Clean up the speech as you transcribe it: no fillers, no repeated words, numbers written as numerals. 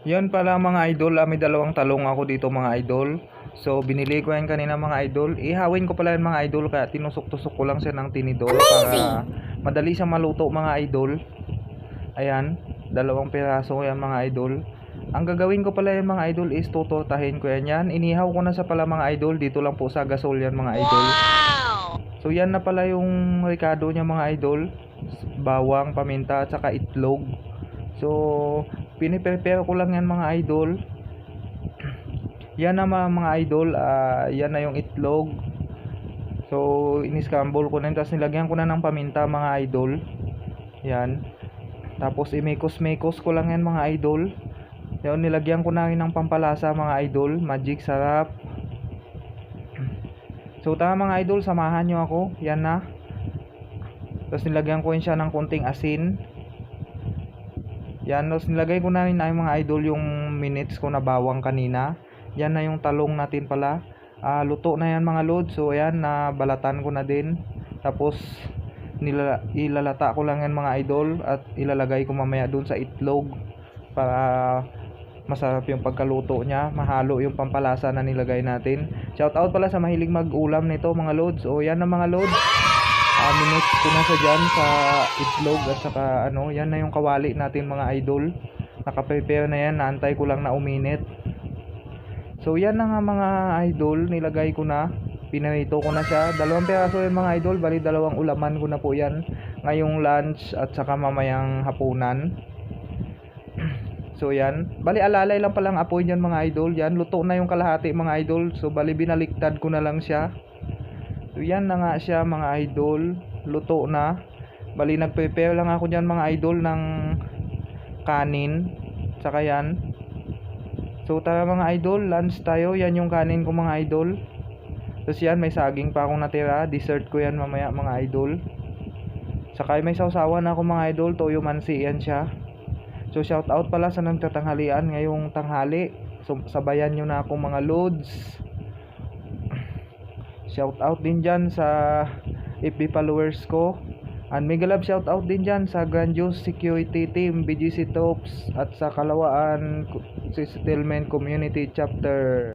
Yan pala mga idol, may dalawang talong ako dito mga idol. So binili ko yan kanina mga idol. Ihawin ko pala yan mga idol, kaya tinusok-tusok ko lang siya ng tinidor para madali siyang maluto mga idol. Ayan, dalawang piraso yan mga idol. Ang gagawin ko pala yan mga idol is tutortahin ko yan. Inihaw ko na sa pala mga idol, dito lang po sa gasol yan mga idol. So yan na pala yung ricado niya mga idol. Bawang, paminta, at saka itlog. So piniprepare ko lang yan mga idol. Yan na mga idol, yan na yung itlog. So iniscramble ko na yun, tapos nilagyan ko na ng paminta mga idol. Yan. Tapos imekos-mekos ko lang yan mga idol. Yan, nilagyan ko na rin ng pampalasa mga idol, magic sarap. So tama mga idol, samahan nyo ako. Yan na. Tapos nilagyan ko rin siya ng konting asin. Yan, tapos nilagay ko na rin ay mga idol yung minutes ko na bawang kanina. Yan na yung talong natin pala. Luto na yan mga lods. So ayan, nabalatan ko na din. Tapos ilalata ko lang yan mga idol. At ilalagay ko mamaya dun sa itlog. Para masarap yung pagkaluto niya. Mahalo yung pampalasa na nilagay natin. Shout out pala sa mahilig mag-ulam nito mga lods. O yan na mga lods. Minutes ko na sa dyan sa itlog at saka yan na yung kawali natin mga idol. Nakaprepare na yan, naantay ko lang na uminit. So yan na nga mga idol, nilagay ko na, pinarito ko na siya. Dalawang piraso yan mga idol, bali dalawang ulaman ko na po yan ngayong lunch at saka mamayang hapunan. So yan, bali alalay lang palang apoy dyan mga idol. Yan, luto na yung kalahati mga idol. So bali binaliktad ko na lang siya. So yan na nga siya mga idol, luto na. Bali nagprepare lang ako dyan mga idol ng kanin. Saka yan. So tara mga idol, lunch tayo. Yan yung kanin ko mga idol. Tapos yan, may saging pa akong natira. Dessert ko yan mamaya mga idol. Saka may sausawan ako mga idol, toyo mansi yan siya. So shout out pala sa nagtatanghalian ngayong tanghali. So sabayan nyo na ako mga loads. Shout out din dyan sa FB followers ko. And mega love shout out din dyan sa Grandiose Security Team, BGC Tops, at sa Kalawaan Settlement Community Chapter.